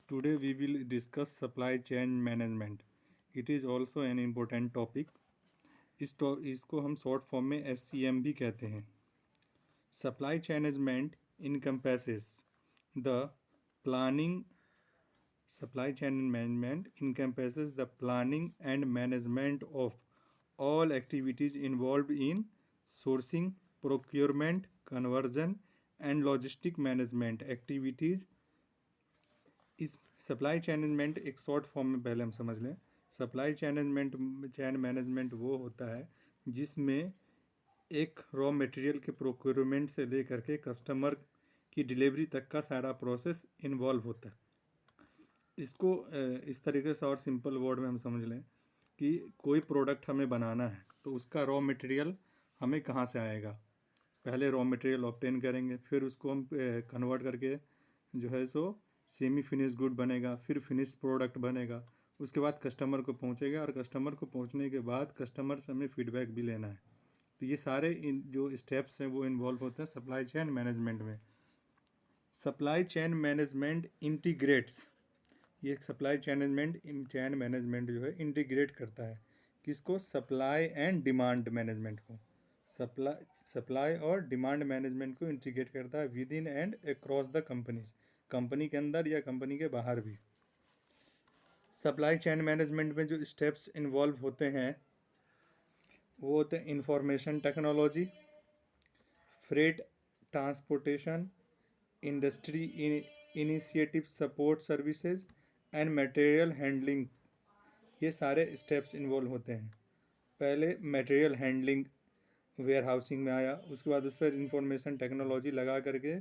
Today we will discuss supply chain management. It is also an important topic. इसको हम short form में SCM भी कहते हैं. Supply chain management encompasses the planning. Supply chain management encompasses the planning and management of all activities involved in sourcing, procurement, conversion, and logistic management activities. इस supply chain management एक short form में पहले हम समझ लें. Supply chain management वो होता है जिसमें एक रॉ मटेरियल के प्रोक्योरमेंट से लेकर के कस्टमर की डिलीवरी तक का सारा प्रोसेस इन्वॉल्व होता है. इसको इस तरीके से और सिंपल वर्ड में हम समझ लें कि कोई प्रोडक्ट हमें बनाना है तो उसका रॉ मटेरियल हमें कहाँ से आएगा. पहले रॉ मटेरियल ऑब्टेन करेंगे, फिर उसको हम कन्वर्ट करके जो है सो सेमी फिनिश गुड बनेगा, फिर फिनिश प्रोडक्ट बनेगा, उसके बाद कस्टमर को पहुंचेगा और कस्टमर को पहुंचने के बाद कस्टमर से हमें फीडबैक भी लेना है. तो ये सारे जो स्टेप्स हैं वो इन्वॉल्व होते हैं सप्लाई चेन मैनेजमेंट में. सप्लाई चेन मैनेजमेंट इंटीग्रेट्स, ये सप्लाई चैन मैनेजमेंट जो है इंटीग्रेट करता है किसको, सप्लाई एंड डिमांड मैनेजमेंट को. सप्लाई और डिमांड मैनेजमेंट को इंटीग्रेट करता है with in and across the companies, company के अंदर या कंपनी के बाहर भी. सप्लाई चैन मैनेजमेंट में जो स्टेप्स इन्वॉल्व होते हैं वो होते हैं information technology, freight transportation, industry initiative support services and material handling. ये सारे स्टेप्स इन्वॉल्व होते हैं. पहले मटेरियल हैंडलिंग वेयर हाउसिंग में आया, उसके बाद उस पर इंफॉर्मेशन टेक्नोलॉजी लगा करके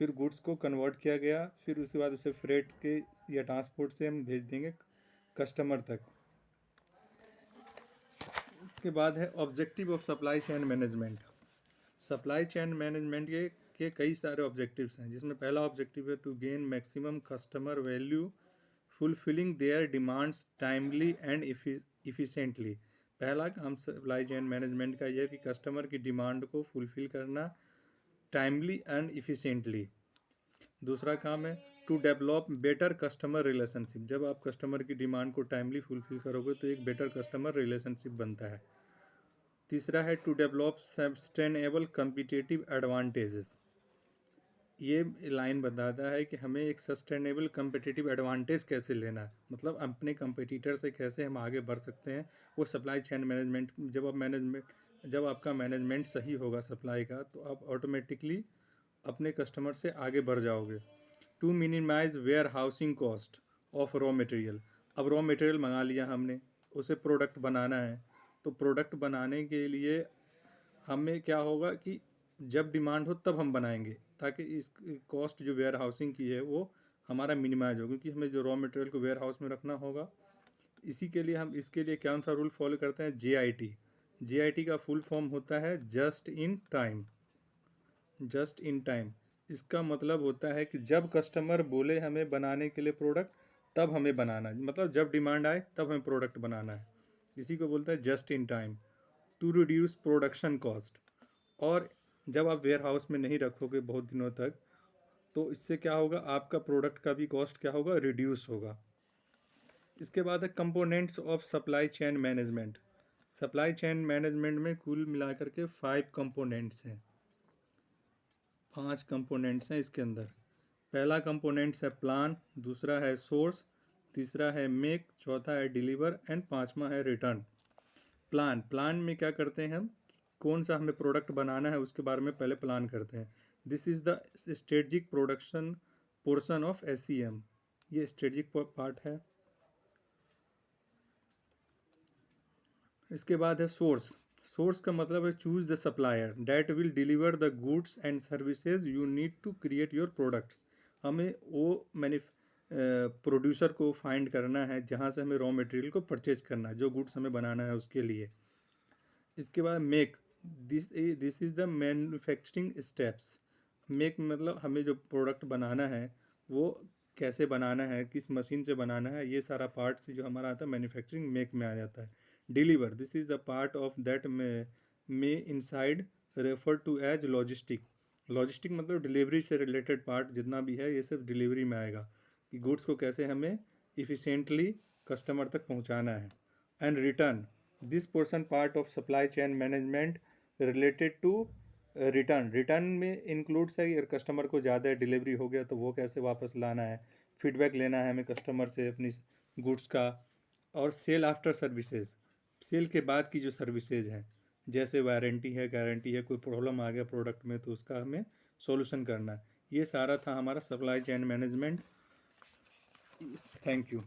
फिर गुड्स को कन्वर्ट किया गया, फिर उसके बाद उसे फ्रेट के या ट्रांसपोर्ट से हम भेज देंगे कस्टमर तक. इसके बाद है objective of supply chain management. Supply chain management के कई सारे ऑब्जेक्टिव्स हैं, जिसमें पहला ऑब्जेक्टिव है to gain maximum customer value fulfilling their demands timely and efficiently. पहला काम सप्लाई चेन मैनेजमेंट का यह है कि कस्टमर की डिमांड को फुलफिल करना टाइमली एंड इफिशिएंटली. दूसरा काम है to develop better customer relationship. जब आप कस्टमर की डिमांड को टाइमली फुलफिल करोगे तो एक बेटर कस्टमर रिलेशनशिप बनता है. तीसरा है to develop sustainable competitive advantages. ये लाइन बताता है कि हमें एक सस्टेनेबल कम्पिटिटिव एडवांटेज कैसे लेना है, मतलब अपने कंपटीटर से कैसे हम आगे बढ़ सकते हैं. वो सप्लाई चेन मैनेजमेंट, जब आपका मैनेजमेंट सही होगा सप्लाई का तो आप ऑटोमेटिकली अपने कस्टमर से आगे बढ़ जाओगे. To minimise warehousing cost of raw material. अब रॉ मटेरियल मंगा लिया हमने, उसे प्रोडक्ट बनाना है, तो प्रोडक्ट बनाने के लिए हमें क्या होगा कि जब डिमांड हो तब हम बनाएंगे, ताकि इस कॉस्ट जो वेयर हाउसिंग की है वो हमारा मिनिमाइज हो, क्योंकि हमें जो रॉ मटेरियल को वेयर हाउस में रखना होगा. इसी के लिए हम इसके लिए कौन सा रूल फॉलो करते हैं, JIT. JIT का फुल फॉर्म होता है just in time. Just in time इसका मतलब होता है कि जब कस्टमर बोले हमें बनाने के लिए प्रोडक्ट तब हमें बनाना है, मतलब जब डिमांड आए तब हमें प्रोडक्ट बनाना है. इसी को बोलते हैं just in time. To reduce production cost. और जब आप वेयर हाउस में नहीं रखोगे बहुत दिनों तक तो इससे क्या होगा, आपका प्रोडक्ट का भी कॉस्ट क्या होगा, रिड्यूस होगा. इसके बाद है components of supply chain management. Supply chain management में कुल मिलाकर के 5 कंपोनेंट्स हैं, 5 कंपोनेंट्स हैं इसके अंदर. पहला कंपोनेंट्स है प्लान, दूसरा है सोर्स, तीसरा है मेक, चौथा है डिलीवर एंड पांचवा है रिटर्न. प्लान में क्या करते हैं हम, कौन सा हमें प्रोडक्ट बनाना है उसके बारे में पहले प्लान करते हैं. This is the strategic production portion of SCM. ये स्ट्रेटजिक पार्ट है. इसके बाद है सोर्स. सोर्स का मतलब है choose the supplier that will deliver the goods and services you need to create your products. हमें वो प्रोड्यूसर को फाइंड करना है जहाँ से हमें रॉ मटेरियल को परचेज करना है, जो गुड्स हमें बनाना है उसके लिए. इसके बाद make. This is the manufacturing steps. Make मतलब हमें जो प्रोडक्ट बनाना है वो कैसे बनाना है, किस मशीन से बनाना है, ये सारा पार्ट से जो हमारा आता है मैन्युफैक्चरिंग मेक में आ जाता है. Deliver. This is the part of that may inside refer to as logistic. Logistic मतलब डिलीवरी से रिलेटेड पार्ट जितना भी है ये सब डिलीवरी में आएगा. कि गुड्स को कैसे हमें इफ़िशेंटली कस्टमर तक पहुंचाना है। And return, this portion part of supply chain management related to return. Return में इंक्लूड्स है अगर कस्टमर को ज़्यादा डिलीवरी हो गया तो वो कैसे वापस लाना है, फीडबैक लेना है हमें कस्टमर से अपनी गुड्स का। और सेल आफ्टर सर्विसेज, सेल के बाद की जो सर्विसेज हैं, जैसे वारंटी है, गारंटी है, कोई प्रॉब्लम आ गया प्रोडक्ट में तो उसका हमें सॉल्यूशन करना है। ये सारा था हमारा supply chain management. Thank you.